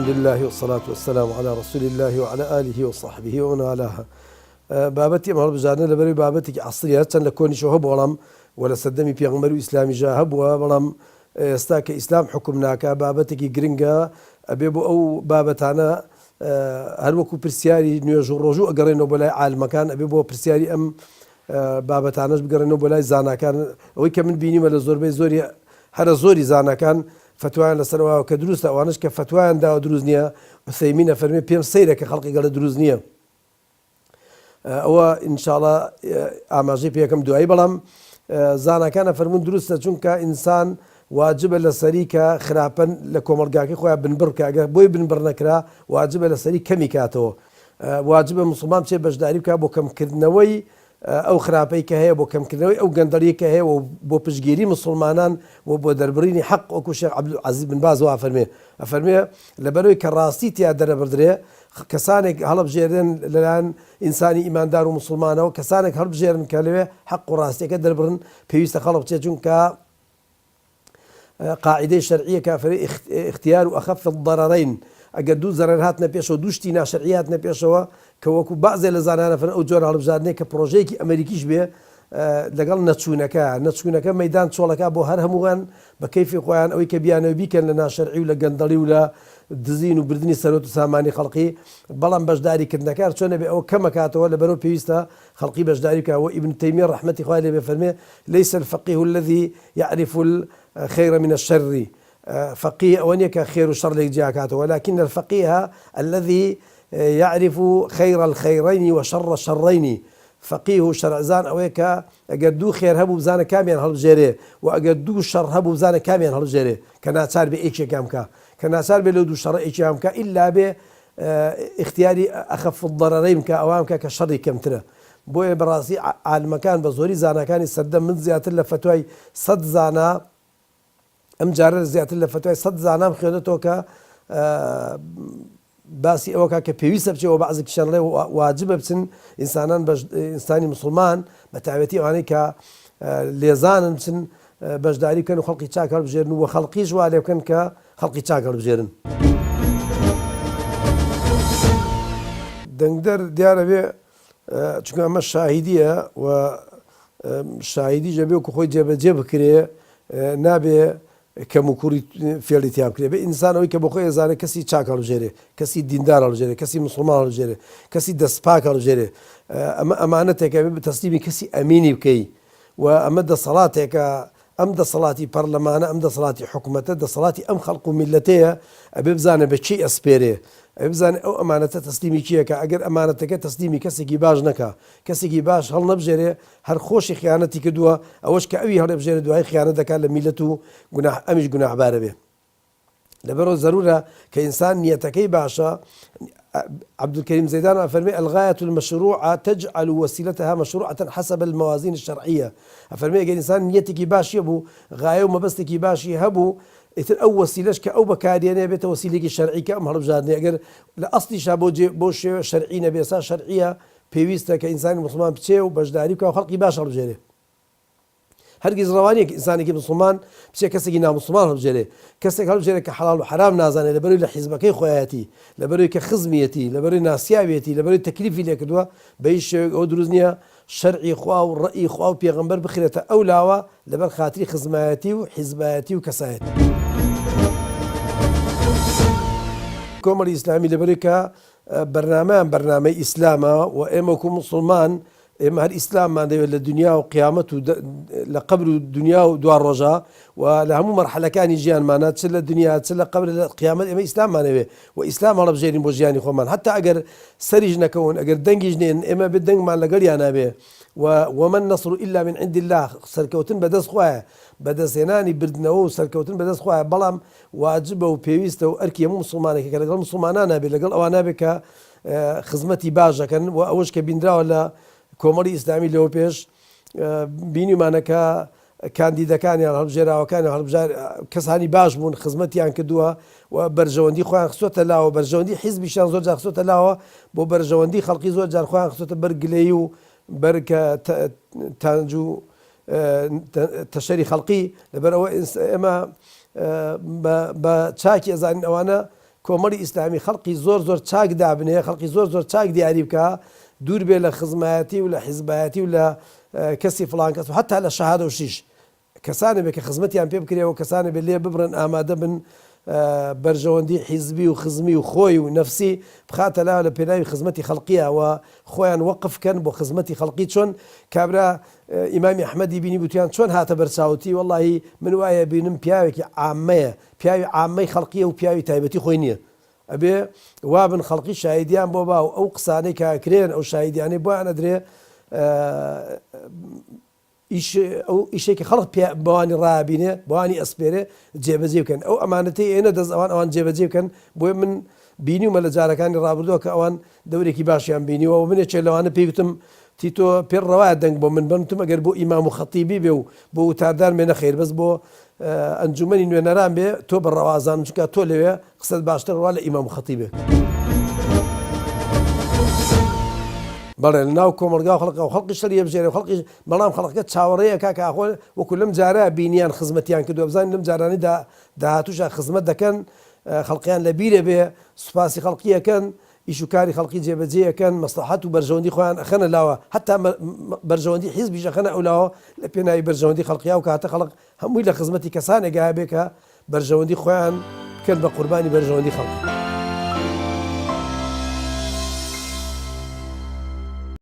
الحمد لله والصلاة والسلام على رسول الله وعلى آله وصحبه ومن والاه. بابەتی ئەم هەڵبژاردنە لەبەرەوەی بابەتێکی عەسریە چەند لە کۆنیشەوە هەبوو بەڵام وە لە سەردەمی پێغەمبەر و ئیسلامی ژا هەبووە، بەڵام ئێستا کە ئیسلام حکم ناکا بابەتێکی گرنگە ئەبێ بۆ ئەو بابەتانە هەروەکو پرسیاری نوێژ و ڕۆژوو ئەگەڕێنەوە بۆ لای عالمەکان، ئەبێ بۆ پرسیاری ئەم بابەتانەش بگەڕێنەوە بۆ لای زاناکان. ئەوەی کە من بینیمە لە زۆربەی زۆری هەرە زۆری زانەکان فتوایان لەسەرەوە کە دروستە، ئەوانش کە فتوایان داوە دروست نییە. عوسەیمینە فەرمێ پێم سەیرە کە خەڵقی گەڵە دروست نییە. ئەوە ئینشاڵڵا ئاماژەی پێکەم دوایی، بەڵام زانەکانە فەرمون دروستە چونکە ئینسان واجبە لەسەری کە خراپەن لە کۆمەڵگاکەی خۆیان بنبڕ بکە، ئەگەر بۆی بنبڕ نەکرا واجبە لەسەری کەمی کاتەوە. واجبە موسڵمان بچێ بەشداری بکە بۆ کەمکردنەوەی ئەو خراپەی کە هەیە، بۆ کەمکردنەوەی ئەو گەندەڵی کە هەیە و بۆ پشگیری مسلمانان و بۆ دەربڕینی حەق. وەکو شێخ عەبدولعەزیز بن باز وا ئەفەرمێ لەبەرەوەی کە ڕاستی تیا دەرەبردرێ، کەسانێک هەڵبژێرن لەلایەن ئینسانی ئیماندار و مسلمانەوە، کەسانێک هەڵبژێرن کە لەوێ حەق و ڕاستیەکە دەربڕن، پێویستە خەڵک بچێت، چونکە قاعدەی شەرعیە کافرەی اختیار و ئەخەف الضەرەرەین، ئەگەر دوو زەرەر هاتنە پێشەوە، دوو شتی ناشەرعی هاتنە پێشەوە، کە وەکو بەعزێ لە زانانە فەرمێن ئەو جۆرە هەڵبژاردنەیە کە پرۆژەیەکی ئەمریکیش بێ لەگەڵ نەچوونەکە مەیدان چۆڵەکە بۆ هەر هەمووان بە کەیفی خۆیان ئەوەی کە بیانەوە بیکەن لە ناشەرعی و لە گەندەڵی و لە دزین و بردننی سەرۆت و سامانی خەڵقی، بەڵام بەشداریکردنەکان چۆنە بێ ئەوە کەمەکاتەوە لەبەرەوە پێویستە خەڵقی بەشداری بکەوە. ئیبن تەیمیە ڕەحمەتی خوای لێ بێ فەرمێ لەیس الفەقیه الذي يعرف الخير من الشر، فقيه ئەوە نییە کە خێر و شەڕ لێک جیاکاتەوە، ولكن الفقيه الذي يعرف خير الخيرين وشر الشرين. فقيه و شەرعزان ئەوەیە کە ئەگەر دوو خێر هەبوو بزانە کامیان هەڵبژێرێ و ئەگەر دوو شەڕ هەبوو بزانە کامیان هەڵبژێرێ، کە ناچار بێ ئێکێکیان بکە، کە ناچار بێ لەو دوو شەڕە ئێکیان بکە، ئیلا بێ اختیاری ئەخەف الضەرەرەین بکە، ئەوان بکە کە شەڕی کەمترە. بۆیە بەڕاستی عالمەکان بە زۆری زانەکانی سەردەم من زیاتر لە فتوای 100 زانا ئەم جارە زیاتر لە فتوای 100 زانام خوێنێتەوە کە باسی ئەوەکە کە پێویستە بچێەوە بەعزێکیشان لێ واجبە بچن ئینسانی مسلمان بە تایبەتی ئەوانەی کە لێزانن بچن بەشداری بکەن و خەڵقی چاک هەڵبژێرن و خەڵقیش وا لێ بکەن کە خەڵقی چاک هەڵبژێرن. دەنگدەر دیارە بێ چونکە ئەمە شاهیدیە و شاهیدی جەبێ و خۆی جێبەجێ بکرێ، نابێ کەم و کوڕی فێڵی تیا بکرێ. بێ ئینسانەوەی کە بۆ خۆی ئەزانێت کەسی چاک هەڵبژێرێ، کەسی دیندار هەڵبژێرێ، کەسی مسلمان هەڵبژێرێ، کەسی دەستپاک هەڵبژێرێ. ئەمە ئەمانەتێکە بێ تەسلیمی کەسی ئەمینی بکەی، و ئەمە دەسەڵاتێکە، ئەم دەسەڵاتی پەرلەمانە، ئەم دەسەڵاتی حکوومەتە، دەسەڵاتی ئەم خەڵق و میلەتەیە، ئەبێ بزانە بە چی ئەسپێرێ، ئەبێ بزانێ ئەو ئەمانەتە تەسلیمی کیەکە. ئەگەر ئەمانەتەکە تەسلیمی کەسێکی باش نەکا، کەسێکی باش هەڵ نەبژێرێ، هەر خۆشی خیانەتی کردووە، ئەوەش کە ئەوی هەڵێبژێرێ دوای خیانەت دەکات لە میلەت و ئەمیش گوناحبارە بێ. لەبەرەوە زەرورە کە ئینسان نیەتەکەی باشە. عبدولکەریم زەیدان ئەفەرمێ الغاية المشروعة تجعل وسيلتها مشروعة حسب الموازين الشرعية. ئەفەرمێ ئەگەر ئینسان نیەتێکی باشی بوو، غایە و مەبەستێکی باشی هەبوو، ئیتر ئەو وەسیلەش کە ئەو بەکارێنێ بێتە وەسیلێکی شەرعی کە ئەم هەڵبژاردنێ ئەگەر لە ئەسڵیشا بۆ شێوە شەرعی نەبێ، ئێستا شەرعیە، پێویستە کە ئینسانی مسلمان بچێ و بەشداری بکە و خەڵقی باش هەڵبژێرێ. هەرگیز ڕەوانیە کە ئینسانێکی مسلمان بچێ کەسێکی نامسلمان هەڵبژێرێ، کەسێک هەڵبژێرێ کە حەڵال و حرام نازانێت، لەبەرەوەی لە حیزبەکەی خۆیەتی، لەبەرەوەی کە خزمیەتی، لەبەرەوەی ناسیاوێتی، لەبەرەوەی تەکلیفی لێ کردووە، بە هیچ شێوەیەک ئەو دروست نییە شەرعی خوا و ڕەئی خوا و پێغەمبەر بخرێتە ئەو لاوە لەبەر خاتری خزمایەتی و حیزبایەتی و کەسایەتی. کۆمەڵی ئیسلامی لەبەرەوەی کە بەرنامەیان بەرنامەی ئیسلامە و ئێمە وەکو موسڵمان ئێمە هەر ئیسلاممان دەوێت لە دنیا و قیامەت و لە قەبر و دنیا و دوا ڕۆژە و لە هەموو مەرحەلەکانی ژیانمانە، چ لە دنیا چ لە قەبر لە قیامەت، ئێمە ئیسلاممانەوێ و ئیسلام هەڵبژێرین بۆ ژیانی خۆمان. حتا ئەگەر سەریش نەکەون، ئەگەر دەنگیش نێن، ئێمە بێ دەنگمان لەگەڵیان نابێ. ومە النەصر إلا من عند الله، سەرکەوتن بەدەست خوایە، بەدەستهێنانی بردنەوە و سەرکەوتن بەدەست خوایە، بەڵام واجبە و پێویستە و ئەرکی هەموو مسلمانێکە کە لەگەڵ مسلمانان نابێ، لەگەڵ ئەوان نابێ کە خزمەتی باش دەکەن. و ئەوەش کە بینراوە لە کۆمەڵی ئیسلامی لەوە پێش بینیمانەکە کاندیدەکانیان هەڵبژێراوەکانیان کەسانی باش بوون، خزمەتیان کردووە و بەرژەوەندی خۆیان خستۆتە لاوە، بەرژەوەندی حیزبیشان زۆر جار خستۆتە لاوە، بۆ بەرژەوەندی خەڵقی زۆر جار خۆیان خستۆتە بەر گلەیی و بەر کە تانج و تەشەری خەڵقی. لەبەرەوە ئێمە بە چاکی ئەزانین ئەوانە کۆمەڵی ئیسلامی خەڵقی زۆر زۆر چاک دابنێ، خەڵقی زۆر زۆر چاک دیاری بکە، دوور بێ لە خزمایەتی و لە حیزبایەتی و لە کەسی فڵان کەس و حتا لە شەهادە و شیش کەسانە بێ کە خزمەتیان پێ بکرێەوە، کەسانە بێ لێ ببرن ئامادە بن بەرژەوەندی حیزبی و خزمی و خۆی و نەفسی بخاتە لاوە لە پێناوی خزمەتی خەڵقیەوە خۆیان وەقفکەن بۆ خزمەتی خەڵقی. چۆن کابرا ئیمامی ئەحمەدی بینی گوتیان چۆن هاتە بەرچاوتی، وەڵڵاهی من وایە بینم پیاوێکی عامەیە، پیاوی عامەی خەڵقیە و پیاوی تایبەتی خۆی نییە، ئەبێ وابن خەڵقی شاهیدیان بۆ با و ئەو قسانەی کاکرێن ئەو شاهیدیانەی بۆیان ئەدرێ ئیشێکی خەڵق بەوانی ڕابینێ بەوانی ئەسپێرێ جێبەجێ بکەن. ئەو ئەمانەتی ئێنە دەست ئەوان جێبەجێ بکەن. بۆیە من بینیومە لە جارەکانی ڕابردووە کە ئەوان دەورێکی باشیان بینیوە و منێکێ لەوانە پێیوتم تیتۆ پێر ڕەوایە دەنگ بۆ من بنتم ئەگەر بۆ ئیمام و خەتیبی بێ و بۆ وتاردار مێ نەخێر بەس بۆ ئەنجومەنی نوێنەران بێ تۆ بە ڕەوازان چونکە تۆ لەوێ قسەت باشتر ڕوا لە ئیمام و خەتیبێ. بەڵێ ناو کۆمەلگا و خەڵقی شەر یەبژێرە خەڵقی بەڵام خەڵکە چاوەڕێیە کاکە ئاخۆ وەکو لەم جارە بینیان خزمەتیان کردووە بزانین لەم جارانی داهاتووشە خزمەت دەکەن خەڵقیان لە بیرە بێ سوپاسی خەڵقیەکەن ئیش و کاری خەڵقی جێبەجێەکەن مەسلحەت و بەرژەوەندی خۆیان ئەخەنە لاوە حتا بەرژەوەندی حیزبیش ئەخەنە ئەولاوە لە پێناوی بەرژەوەندی خەڵقیا و کاتە خەڵق هەمووی لە خزمەتی کەسانێکا بێ کە بەرژەوەندی خۆیان بکەن بە قوربانی بەرژەوەندی خەڵق.